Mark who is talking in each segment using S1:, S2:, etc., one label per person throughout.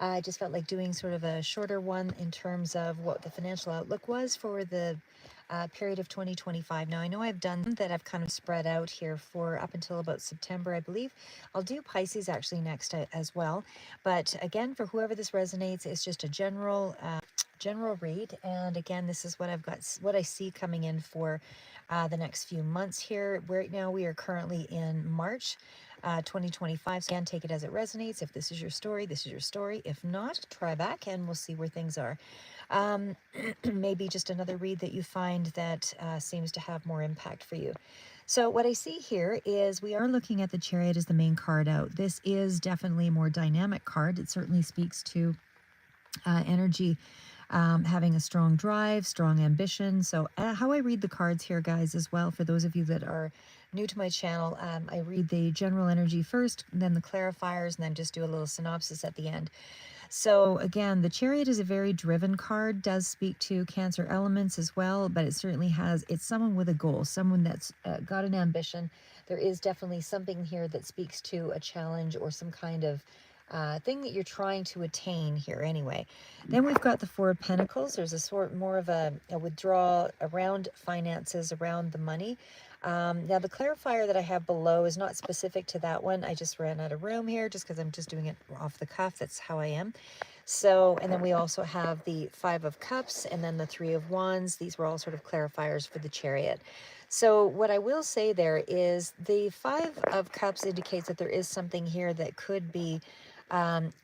S1: I just felt like doing sort of a shorter one in terms of what the financial outlook was for the period of 2025. Now, I know I've done that. I've kind of spread out here for up until about September, I believe. I'll do Pisces actually next as well. But again, for whoever this resonates, it's just a general read. And again, this is what I've got, what I see coming in for the next few months here. Right now, we are currently in March 2025. So again, take it as it resonates. If this is your story, this is your story. If not, try back and we'll see where things are. Maybe just another read that you find that seems to have more impact for you. So what I see here is we are looking at the Chariot as the main card out. This is definitely a more dynamic card. It certainly speaks to energy, having a strong drive, strong ambition. So how I read the cards here, guys, as well, for those of you that are new to my channel, I read the general energy first, then the clarifiers, and then just do a little synopsis at the end. So again, the Chariot is a very driven card, does speak to Cancer elements as well, but it certainly has, it's someone with a goal, someone that's got an ambition. There is definitely something here that speaks to a challenge or some kind of thing that you're trying to attain here anyway. Then we've got the Four of Pentacles. There's a sort more of a withdrawal around finances, around the money. Now the clarifier that I have below is not specific to that one. I just ran out of room here just because I'm just doing it off the cuff. That's how I am. So, and then we also have the Five of Cups and then the Three of Wands. These were all sort of clarifiers for the Chariot. So what I will say there is the Five of Cups indicates that there is something here that could be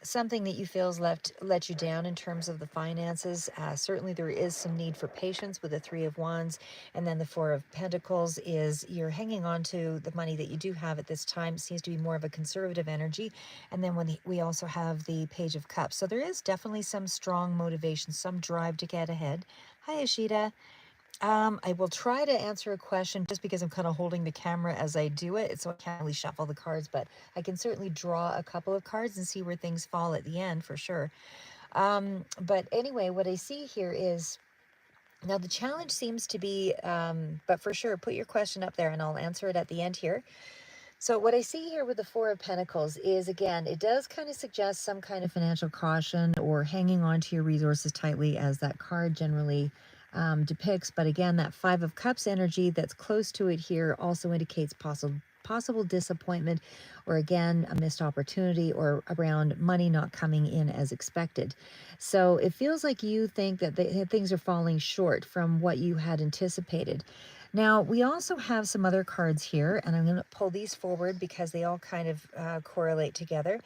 S1: something that you feel has let you down in terms of the finances. Certainly there is some need for patience with the Three of Wands. And then the Four of Pentacles is you're hanging on to the money that you do have at this time. It seems to be more of a conservative energy. And then we also have the Page of Cups. So there is definitely some strong motivation, some drive to get ahead. Hi, Ashita. I will try to answer a question just because I'm kind of holding the camera as I do it, so I can't really shuffle the cards, but I can certainly draw a couple of cards and see where things fall at the end for sure. But anyway, what I see here is, now the challenge seems to be, but for sure, put your question up there and I'll answer it at the end here. So what I see here with the Four of Pentacles is, again, it does kind of suggest some kind of financial caution or hanging on to your resources tightly, as that card generally depicts. But again, that Five of Cups energy that's close to it here also indicates possible disappointment, or again, a missed opportunity, or around money not coming in as expected. So it feels like you think that things are falling short from what you had anticipated. Now, we also have some other cards here, and I'm going to pull these forward because they all kind of correlate together.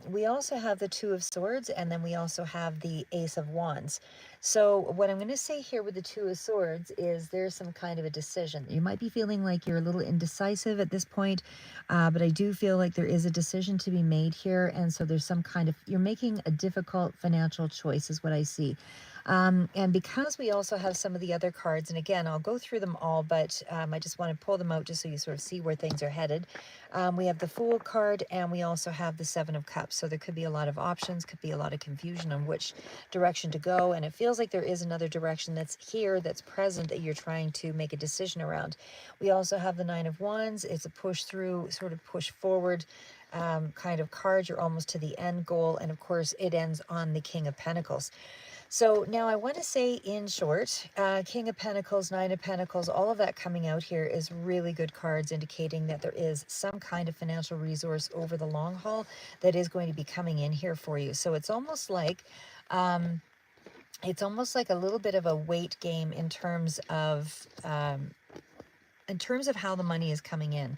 S1: We also have the Two of Swords, and then we also have the Ace of Wands. So what I'm going to say here with the Two of Swords is there's some kind of a decision. You might be feeling like you're a little indecisive at this point, but I do feel like there is a decision to be made here, and so there's some kind of, you're making a difficult financial choice is what I see. And because we also have some of the other cards, and again, I'll go through them all, but I just want to pull them out just so you sort of see where things are headed. We have the Fool card, and we also have the Seven of Cups. So there could be a lot of options, could be a lot of confusion on which direction to go. And it feels like there is another direction that's here, that's present, that you're trying to make a decision around. We also have the Nine of Wands. It's a push through, sort of push forward kind of card. You're almost to the end goal. And of course, it ends on the King of Pentacles. So now I want to say, in short, King of Pentacles, Nine of Pentacles, all of that coming out here is really good cards, indicating that there is some kind of financial resource over the long haul that is going to be coming in here for you. So it's almost like a little bit of a weight game in terms of how the money is coming in.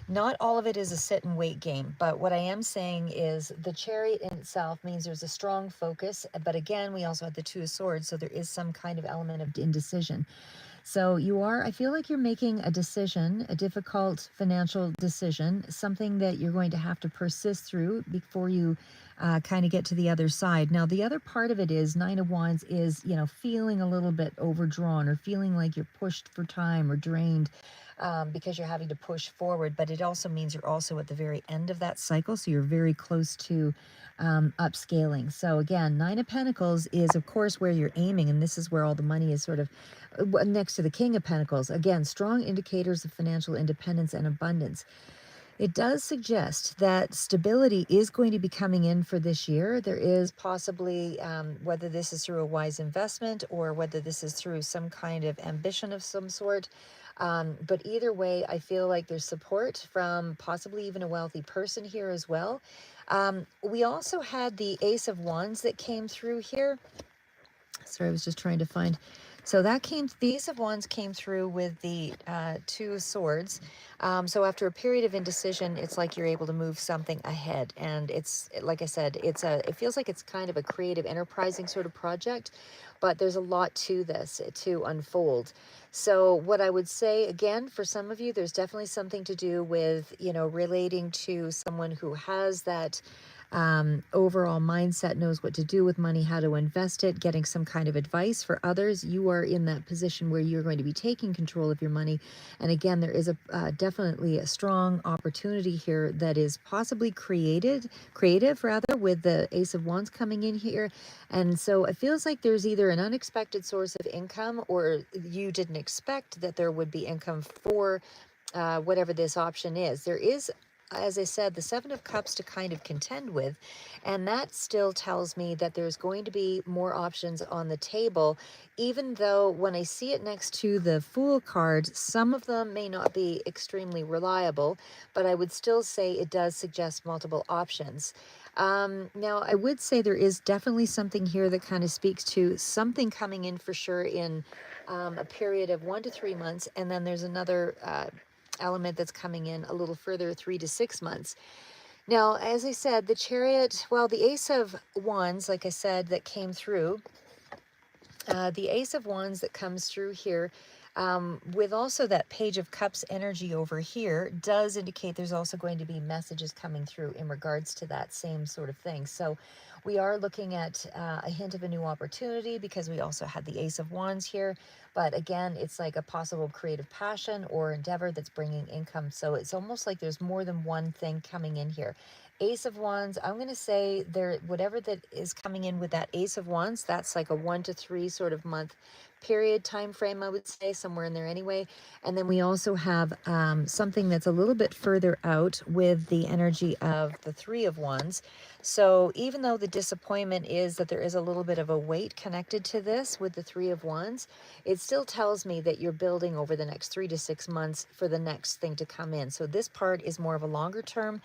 S1: Not all of it is a sit and wait game, but what I am saying is the Chariot in itself means there's a strong focus, but again, we also have the Two of Swords, so there is some kind of element of indecision. So I feel like you're making a decision, a difficult financial decision, something that you're going to have to persist through before you kind of get to the other side. Now, the other part of it is Nine of Wands is, feeling a little bit overdrawn, or feeling like you're pushed for time or drained because you're having to push forward. But it also means you're also at the very end of that cycle, so you're very close to upscaling. So again, Nine of Pentacles is, of course, where you're aiming, and this is where all the money is sort of next to the King of Pentacles. Again, strong indicators of financial independence and abundance. It does suggest that stability is going to be coming in for this year. There is possibly, whether this is through a wise investment or whether this is through some kind of ambition of some sort. But either way, I feel like there's support from possibly even a wealthy person here as well. We also had the Ace of Wands that came through here. Sorry, I was just trying to find. So that came, the Ace of Wands came through with the Two of Swords. So after a period of indecision, it's like you're able to move something ahead. And it's, like I said, it feels like it's kind of a creative, enterprising sort of project, but there's a lot to this to unfold. So what I would say, again, for some of you, there's definitely something to do with, relating to someone who has that overall mindset, knows what to do with money, how to invest it, getting some kind of advice. For others, you are in that position where you're going to be taking control of your money. And again, there is definitely a strong opportunity here that is possibly creative rather, with the Ace of Wands coming in here. And so it feels like there's either an unexpected source of income, or you didn't expect that there would be income for whatever this option is. There is, as I said, the Seven of Cups to kind of contend with, and that still tells me that there's going to be more options on the table, even though when I see it next to the Fool card, some of them may not be extremely reliable, but I would still say it does suggest multiple options. Now, I would say there is definitely something here that kind of speaks to something coming in for sure in a period of 1 to 3 months, and then there's another element that's coming in a little further, 3 to 6 months. Now, as I said, the Chariot, well, the Ace of Wands, like I said, that came through, the Ace of Wands that comes through here, with also that Page of Cups energy over here, does indicate there's also going to be messages coming through in regards to that same sort of thing. So we are looking at a hint of a new opportunity, because we also had the Ace of Wands here. But again, it's like a possible creative passion or endeavor that's bringing income. So it's almost like there's more than one thing coming in here. Ace of Wands, I'm going to say there, whatever that is coming in with that Ace of Wands, that's like a 1 to 3 sort of month period time frame, I would say, somewhere in there anyway. And then we also have something that's a little bit further out with the energy of the Three of Wands. So even though the disappointment is that there is a little bit of a weight connected to this with the Three of Wands, it still tells me that you're building over the next 3 to 6 months for the next thing to come in. So this part is more of a longer term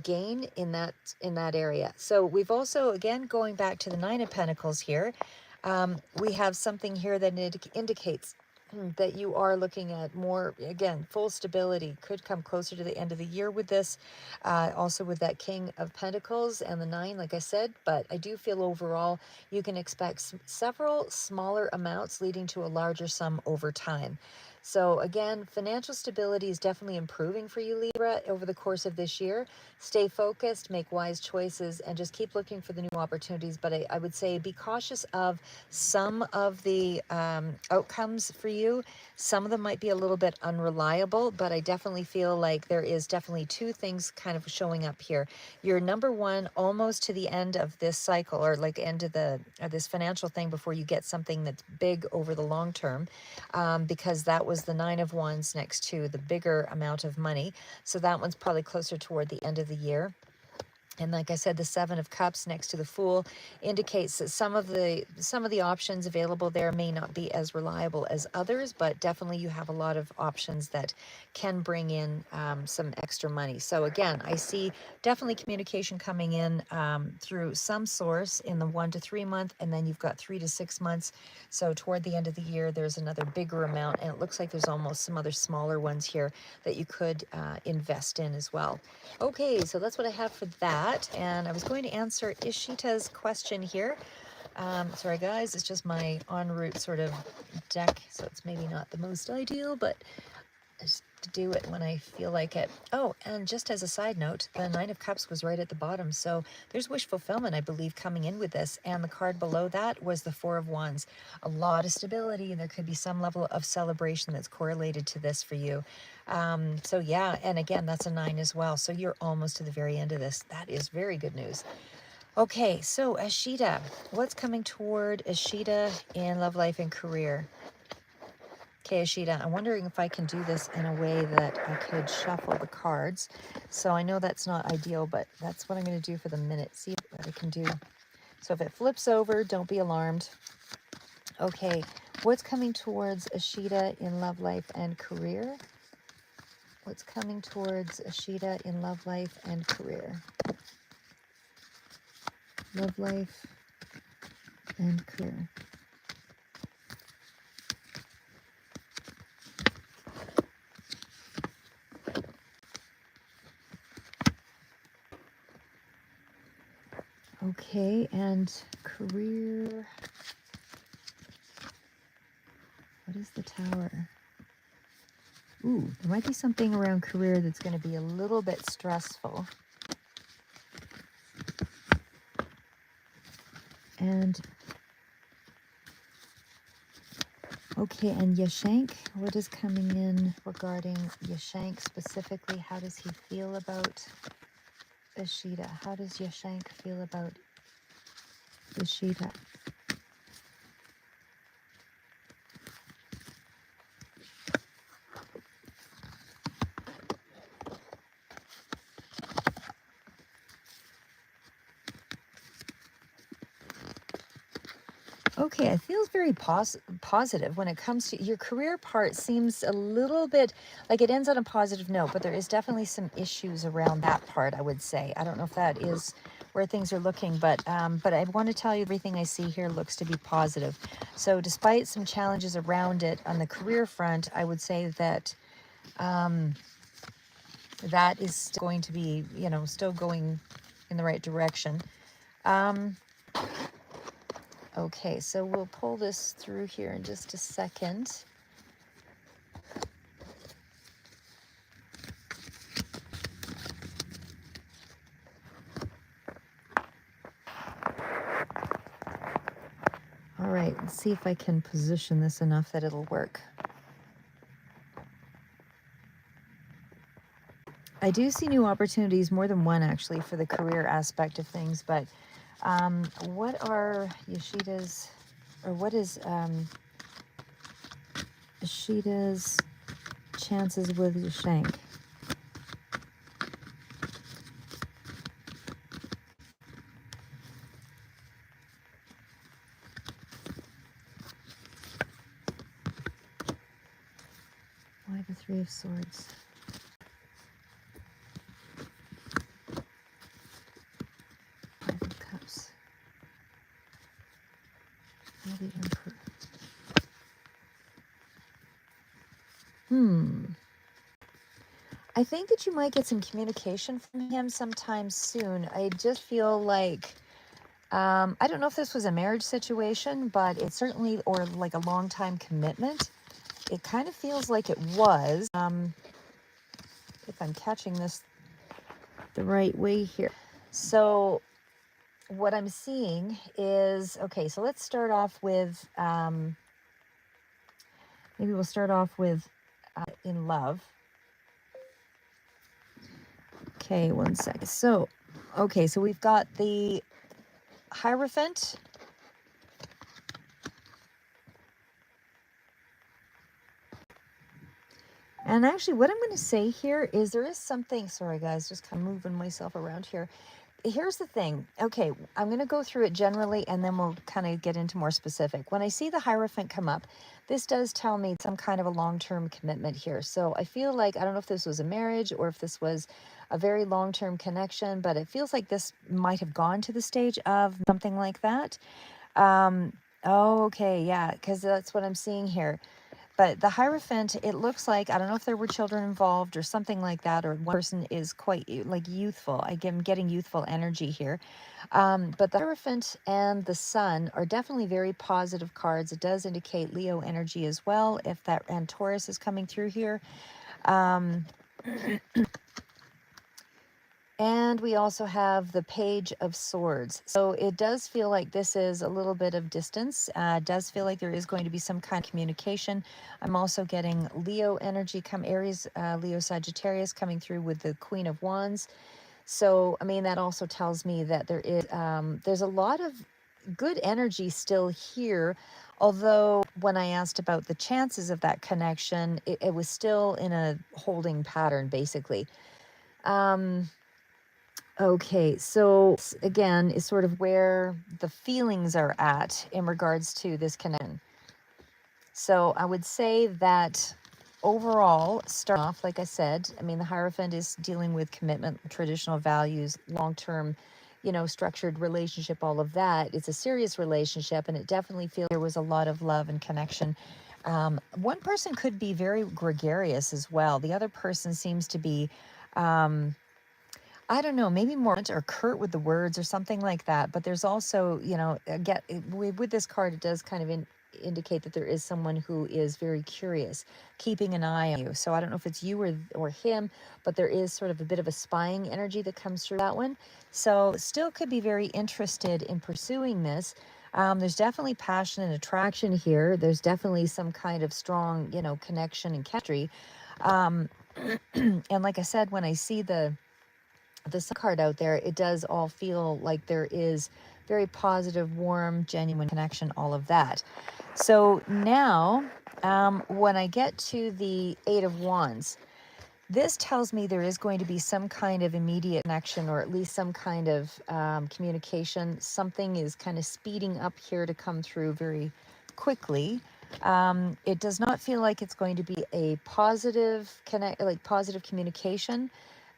S1: gain in that area. So we've also, again, going back to the Nine of Pentacles here, we have something here that indicates that you are looking at more, again, full stability. Could come closer to the end of the year with this, also with that King of Pentacles and the 9, like I said. But I do feel overall you can expect several smaller amounts leading to a larger sum over time. So again, financial stability is definitely improving for you, Libra, over the course of this year. Stay focused, make wise choices, and just keep looking for the new opportunities. But I would say be cautious of some of the outcomes for you. Some of them might be a little bit unreliable, but I definitely feel like there is definitely two things kind of showing up here. You're number one, almost to the end of this cycle, or like end of the this financial thing, before you get something that's big over the long term, because that was the Nine of Wands next to the bigger amount of money. So that one's probably closer toward the end of the year. And like I said, the Seven of Cups next to the Fool indicates that some of the options available there may not be as reliable as others, but definitely you have a lot of options that can bring in some extra money. So again, I see definitely communication coming in through some source in the 1 to 3 month, and then you've got 3 to 6 months. So toward the end of the year, there's another bigger amount, and it looks like there's almost some other smaller ones here that you could invest in as well. Okay, so that's what I have for that. And I was going to answer Ishita's question here. Sorry, guys, it's just my en route sort of deck, so it's maybe not the most ideal, but I just do it when I feel like it. Oh, and just as a side note, the Nine of Cups was right at the bottom, so there's wish fulfillment, I believe, coming in with this. And the card below that was the Four of Wands. A lot of stability, and there could be some level of celebration that's correlated to this for you. So yeah, and again, that's a 9 as well. So you're almost to the very end of this. That is very good news. Okay, so Ashita, what's coming toward Ashita in love life and career? Okay, Ashita, I'm wondering if I can do this in a way that I could shuffle the cards. So I know that's not ideal, but that's what I'm going to do for the minute. See what I can do. So if it flips over, don't be alarmed. Okay, what's coming towards Ashita in love life and career? What's coming towards Ashita in love life and career? Love life and career. Okay, and career. What is the Tower? Ooh, there might be something around career that's going to be a little bit stressful. And okay, and Yashank, what is coming in regarding Yashank specifically? How does he feel about Ashita? How does Yashank feel about Ashita? Okay, it feels very positive when it comes to your career part. Seems a little bit like it ends on a positive note, but there is definitely some issues around that part, I would say. I don't know if that is where things are looking, but I want to tell you everything I see here looks to be positive. So despite some challenges around it on the career front, I would say that that is still going to be, you know, still going in the right direction. Okay, so we'll pull this through here in just a second. All right, let's see if I can position this enough that it'll work. I do see new opportunities, more than one actually, for the career aspect of things, but what are Yashita's, or what is Yashita's chances with Yashank? Why the Three of Swords? Five of Cups. Why the Emperor? I think that you might get some communication from him sometime soon. I just feel like, I don't know if this was a marriage situation, but it certainly, or like a long time commitment. It kind of feels like it was, if I'm catching this the right way here. So what I'm seeing is, okay, so let's start off with, maybe we'll start off with in love. Okay, one second. So, okay, so we've got the Hierophant. And actually, what I'm going to say here is there is something, sorry guys, just kind of moving myself around here. Here's the thing. Okay, I'm going to go through it generally and then we'll kind of get into more specific. When I see the Hierophant come up, this does tell me some kind of a long-term commitment here. So I feel like, I don't know if this was a marriage or if this was a very long-term connection, but it feels like this might have gone to the stage of something like that. Oh, okay, yeah, because that's what I'm seeing here. But the Hierophant, it looks like, I don't know if there were children involved or something like that, or one person is quite like youthful. I'm getting youthful energy here. But the Hierophant and the Sun are definitely very positive cards. It does indicate Leo energy as well, if that, and Taurus is coming through here. And we also have the Page of Swords. So it does feel like this is a little bit of distance. Does feel like there is going to be some kind of communication. I'm also getting Leo energy, Aries, Leo, Sagittarius coming through with the Queen of Wands. So, I mean, that also tells me that there is, there's a lot of good energy still here. Although when I asked about the chances of that connection, it was still in a holding pattern, basically. Um, okay, so again, is sort of where the feelings are at in regards to this connection. So I would say that overall, start off, like I said, I mean, the Hierophant is dealing with commitment, traditional values, long-term, structured relationship, all of that. It's a serious relationship, and it definitely feels there was a lot of love and connection. One person could be very gregarious as well. The other person seems to be, I don't know, maybe more or curt with the words or something like that. But there's also, again, with this card, it does kind of indicate that there is someone who is very curious, keeping an eye on you. So I don't know if it's you or him, but there is sort of a bit of a spying energy that comes through that one. So still could be very interested in pursuing this. There's definitely passion and attraction here. There's definitely some kind of strong, connection and chemistry. Um, and like I said, when I see the sun card out there, it does all feel like there is very positive, warm, genuine connection, all of that. So now, when I get to the Eight of Wands, this tells me there is going to be some kind of immediate connection, or at least some kind of communication. Something is kind of speeding up here to come through very quickly. It does not feel like it's going to be a positive positive communication,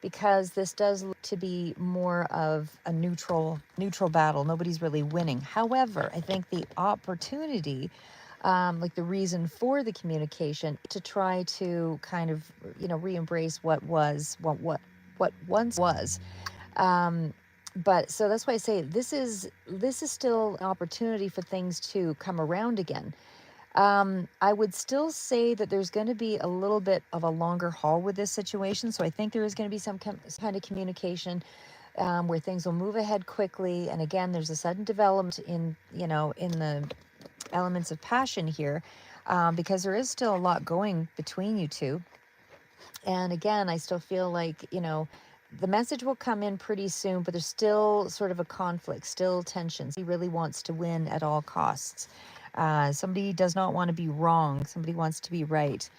S1: because this does look to be more of a neutral battle. Nobody's really winning. However, I think the opportunity, like the reason for the communication, to try to kind of, re-embrace what once was. But so that's why I say this is still an opportunity for things to come around again. I would still say that there's going to be a little bit of a longer haul with this situation. So I think there is going to be some kind of communication where things will move ahead quickly. And again, there's a sudden development in the elements of passion here, because there is still a lot going between you two. And again, I still feel like, the message will come in pretty soon, but there's still sort of a conflict, still tensions. He really wants to win at all costs. Somebody does not want to be wrong. Somebody wants to be right.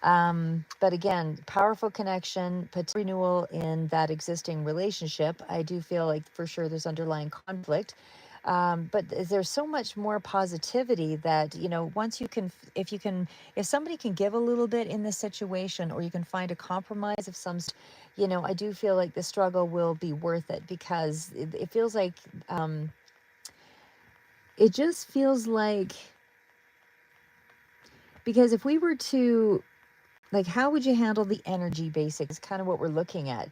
S1: But again, powerful connection, potential renewal in that existing relationship. I do feel like for sure there's underlying conflict. But there's so much more positivity that, once if somebody can give a little bit in this situation, or you can find a compromise of some, I do feel like the struggle will be worth it, because it feels like, it just feels like, because if we were to, like, how would you handle the energy basics? Is kind of what we're looking at.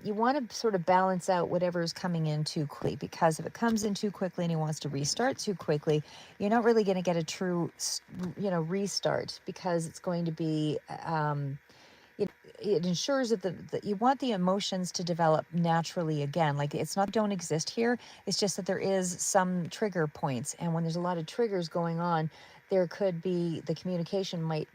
S1: You want to sort of balance out whatever is coming in too quickly, because if it comes in too quickly and he wants to restart too quickly, you're not really going to get a true, restart, because it's going to be, it ensures that you want the emotions to develop naturally again. Like, it's not don't exist here. It's just that there is some trigger points. And when there's a lot of triggers going on, there could be, the communication might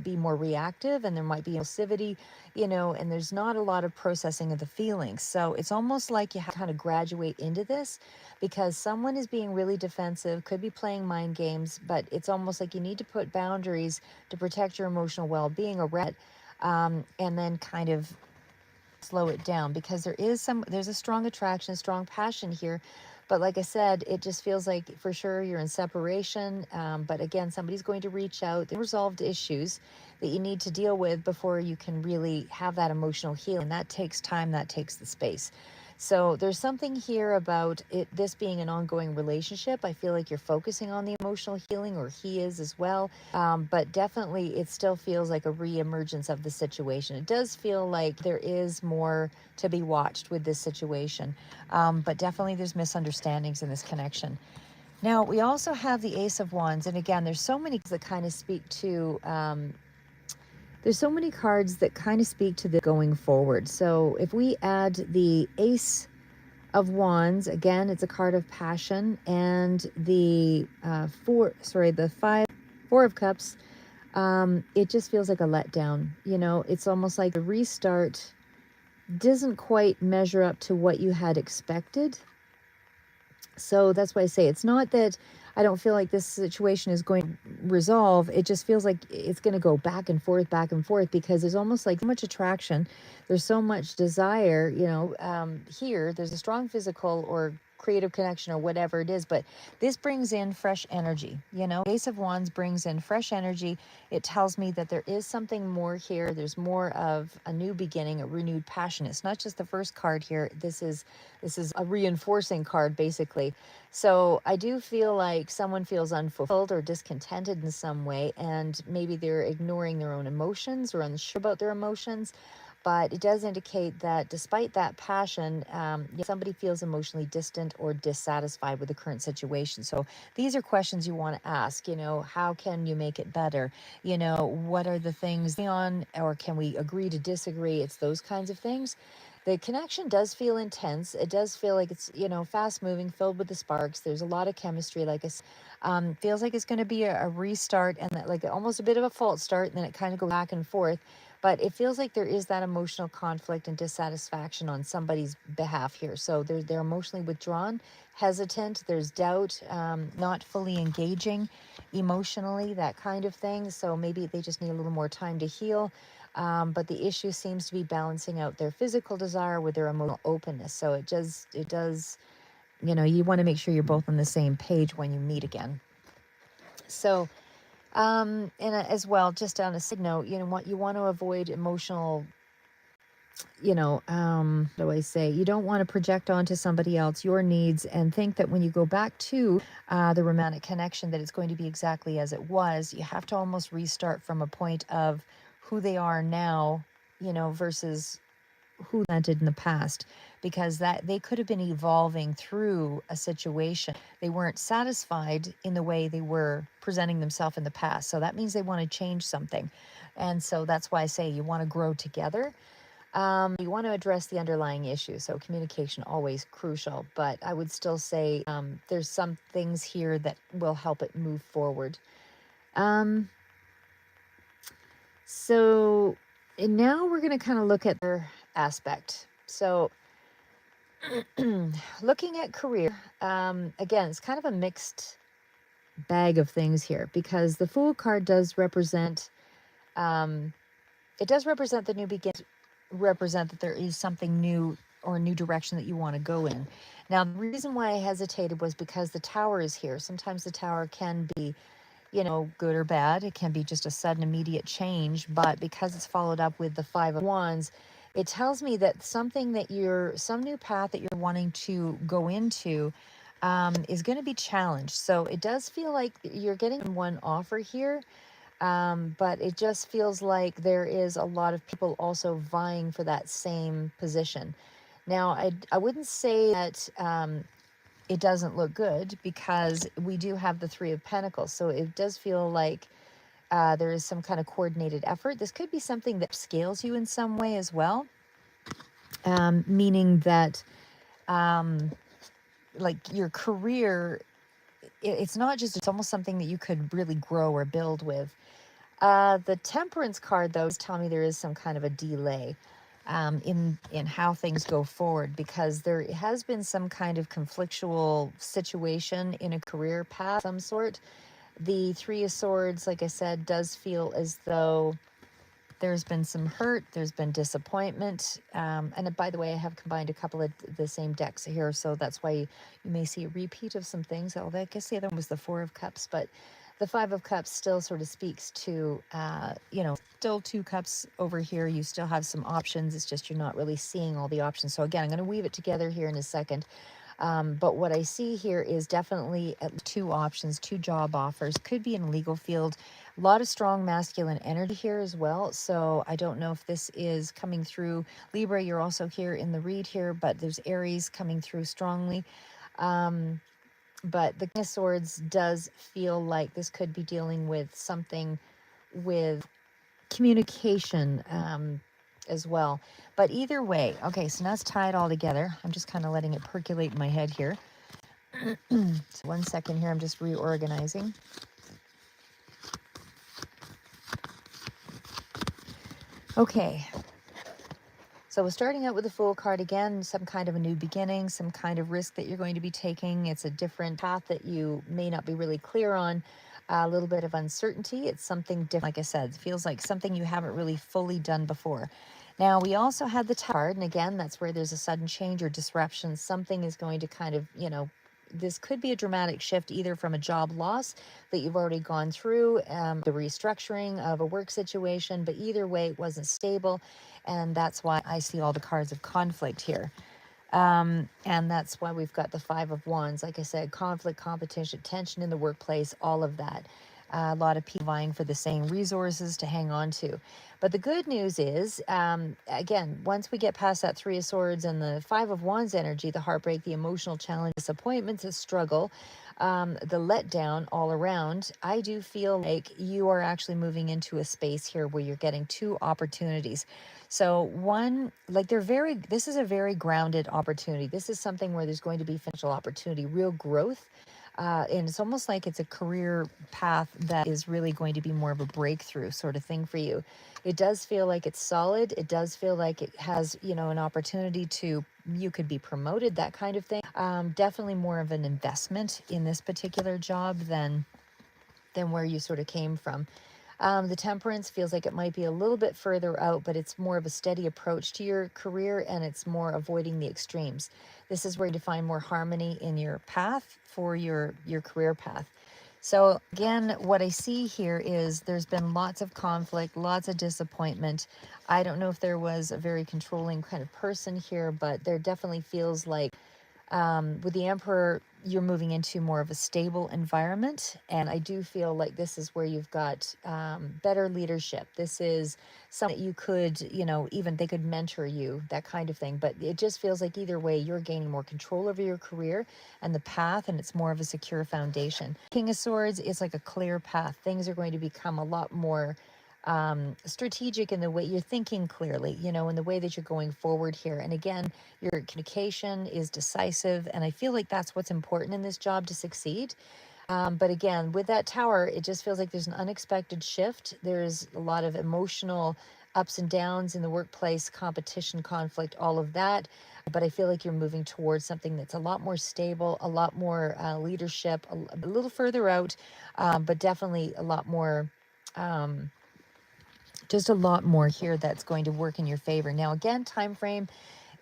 S1: be more reactive, and there might be impulsivity, and there's not a lot of processing of the feelings. So it's almost like you have to kind of graduate into this, because someone is being really defensive, could be playing mind games, but it's almost like you need to put boundaries to protect your emotional well-being around it. And then kind of slow it down, because there's a strong attraction, strong passion here. But like I said, it just feels like for sure you're in separation. But again, somebody's going to reach out, unresolved issues that you need to deal with before you can really have that emotional healing. That takes time, that takes the space. So there's something here about this being an ongoing relationship. I feel like you're focusing on the emotional healing, or he is as well. But definitely it still feels like a re-emergence of the situation. It does feel like there is more to be watched with this situation. But definitely there's misunderstandings in this connection. Now, we also have the Ace of Wands. And again, there's so many that kind of speak to... there's so many cards that kind of speak to the going forward. So if we add the Ace of Wands, again, it's a card of passion, and the Four of Cups, it just feels like a letdown. It's almost like the restart doesn't quite measure up to what you had expected. So that's why I say it's not that I don't feel like this situation is going to resolve. It just feels like it's going to go back and forth, because there's almost like so much attraction. There's so much desire, here. There's a strong physical or creative connection or whatever it is, but this brings in fresh energy. Ace of Wands brings in fresh energy. It tells me that there is something more here. There's more of a new beginning, a renewed passion. It's not just the first card here. This is a reinforcing card, basically. So I do feel like someone feels unfulfilled or discontented in some way, and maybe they're ignoring their own emotions or unsure about their emotions. But it does indicate that despite that passion, somebody feels emotionally distant or dissatisfied with the current situation. So these are questions you want to ask. How can you make it better? What are the things on, or can we agree to disagree? It's those kinds of things. The connection does feel intense. It does feel like it's, fast moving, filled with the sparks. There's a lot of chemistry. Like feels like it's going to be a restart, and that, like, almost a bit of a false start, and then it kind of goes back and forth. But it feels like there is that emotional conflict and dissatisfaction on somebody's behalf here. So they're emotionally withdrawn, hesitant. There's doubt, not fully engaging emotionally, that kind of thing. So maybe they just need a little more time to heal. But the issue seems to be balancing out their physical desire with their emotional openness. So it does, you want to make sure you're both on the same page when you meet again. So, and as well, just on a side note, what you want to avoid emotional, what do I say? You don't want to project onto somebody else your needs and think that when you go back to the romantic connection that it's going to be exactly as it was. You have to almost restart from a point of who they are now, versus who planted in the past, because that they could have been evolving through a situation. They weren't satisfied in the way they were presenting themselves in the past. So that means they want to change something. And so that's why I say you want to grow together. You want to address the underlying issue. So communication always crucial, but I would still say there's some things here that will help it move forward. So and now we're going to kind of look at their aspect. So looking at career, again, it's kind of a mixed bag of things here, because the Fool card does represent, it does represent the new beginning, represent that there is something new or a new direction that you want to go in. Now, the reason why I hesitated was because the Tower is here. Sometimes the Tower can be, good or bad. It can be just a sudden, immediate change. But because it's followed up with the Five of Wands, it tells me that some new path that you're wanting to go into is going to be challenged. So it does feel like you're getting one offer here. But it just feels like there is a lot of people also vying for that same position. Now, I wouldn't say that it doesn't look good, because we do have the Three of Pentacles. So it does feel like there is some kind of coordinated effort. This could be something that scales you in some way as well, meaning that like your career, it's not just, it's almost something that you could really grow or build with. The Temperance card, though, is telling me there is some kind of a delay in how things go forward, because there has been some kind of conflictual situation in a career path of some sort. The Three of Swords, like I said, does feel as though there's been some hurt, there's been disappointment. And by the way, I have combined a couple of the same decks here, so that's why you may see a repeat of some things. Although I guess the other one was the Four of Cups, but the Five of Cups still sort of speaks to, still two cups over here. You still have some options. It's just you're not really seeing all the options. So again, I'm going to weave it together here in a second. But what I see here is definitely at least two options, two job offers. Could be in a legal field. A lot of strong masculine energy here as well. So I don't know if this is coming through. Libra, you're also here in the read here, but there's Aries coming through strongly. But the King of Swords does feel like this could be dealing with something with communication as well. But either way, okay, so now let's tie it all together. I'm just kind of letting it percolate in my head here. So 1 second here, I'm just reorganizing. Okay. So we're starting out with the Fool card again, some kind of a new beginning, some kind of risk that you're going to be taking. It's a different path that you may not be really clear on, a little bit of uncertainty. It's something different. Like I said, it feels like something you haven't really fully done before. Now, we also had the Tower card, and again, that's where there's a sudden change or disruption. Something is going to kind of, this could be a dramatic shift either from a job loss that you've already gone through, the restructuring of a work situation, but either way, it wasn't stable. And that's why I see all the cards of conflict here. And that's why we've got the Five of Wands. Like I said, conflict, competition, tension in the workplace, all of that. A lot of people vying for the same resources to hang on to. But the good news is, again, once we get past that Three of Swords and the Five of Wands energy, the heartbreak, the emotional challenge, disappointments, the struggle, the letdown all around, I do feel like you are actually moving into a space here where you're getting two opportunities. So one, like this is a very grounded opportunity. This is something where there's going to be financial opportunity, real growth. And it's almost like it's a career path that is really going to be more of a breakthrough sort of thing for you. It does feel like it's solid. It does feel like it has, an opportunity to, you could be promoted, that kind of thing. Definitely more of an investment in this particular job than where you sort of came from. The Temperance feels like it might be a little bit further out, but it's more of a steady approach to your career, and it's more avoiding the extremes. This is where you find more harmony in your path for your career path. So again, what I see here is there's been lots of conflict, lots of disappointment. I don't know if there was a very controlling kind of person here, but there definitely feels like with the Emperor, you're moving into more of a stable environment. And I do feel like this is where you've got better leadership. This is something that you could, even they could mentor you, that kind of thing. But it just feels like either way, you're gaining more control over your career and the path, and it's more of a secure foundation. King of Swords is like a clear path. Things are going to become a lot more strategic in the way you're thinking clearly, in the way that you're going forward here. And again, your communication is decisive. And I feel like that's what's important in this job to succeed. But again, with that Tower, it just feels like there's an unexpected shift. There's a lot of emotional ups and downs in the workplace, competition, conflict, all of that. But I feel like you're moving towards something that's a lot more stable, a lot more leadership, a little further out, but definitely a lot more. Just a lot more here that's going to work in your favor. Now, again, time frame,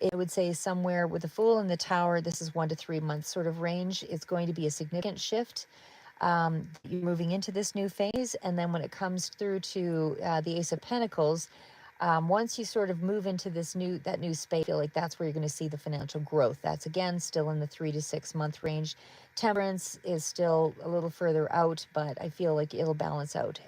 S1: it would say somewhere with the Fool and the Tower, this is 1 to 3 months sort of range. It's going to be a significant shift. You're moving into this new phase. And then when it comes through to the Ace of Pentacles, once you sort of move into that new space, I feel like that's where you're going to see the financial growth. That's again still in the 3 to 6 month range. Temperance is still a little further out, but I feel like it'll balance out.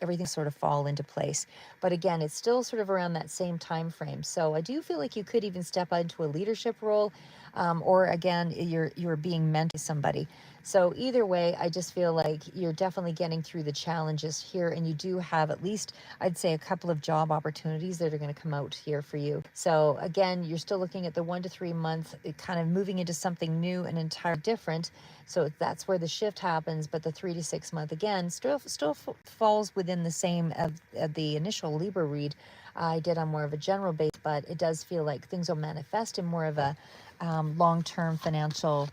S1: Everything sort of fall into place. But again, it's still sort of around that same time frame. So I do feel like you could even step into a leadership role, or again, you're being mentored by somebody. So either way, I just feel like you're definitely getting through the challenges here, and you do have at least, I'd say, a couple of job opportunities that are going to come out here for you. So again, you're still looking at the 1 to 3 month, kind of moving into something new and entirely different. So that's where the shift happens. But the 3 to 6 month, again, still falls within the same of the initial Libra read I did on more of a general base, but it does feel like things will manifest in more of a long-term financial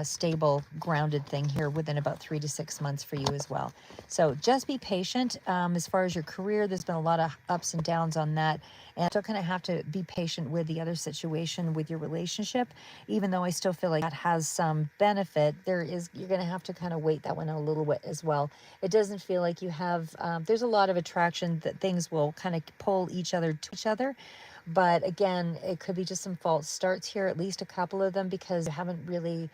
S1: stable, grounded thing here within about 3 to 6 months for you as well. So just be patient. As far as your career, there's been a lot of ups and downs on that. And still kind of have to be patient with the other situation with your relationship. Even though I still feel like that has some benefit, you're going to have to kind of wait that one out a little bit as well. It doesn't feel like you have, there's a lot of attraction that things will kind of pull each other to each other. But again, it could be just some false starts here, at least a couple of them, because you haven't really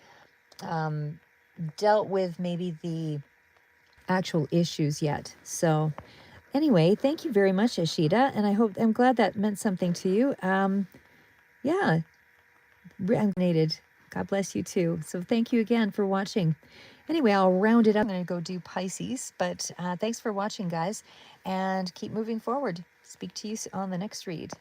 S1: dealt with maybe the actual issues yet. So anyway, thank you very much, Ashita, and I'm glad that meant something to you. Yeah, I'm grateful. God bless you too. So thank you again for watching. Anyway, I'll round it up. I'm going to go do Pisces, but thanks for watching, guys, and keep moving forward. Speak to you on the next read.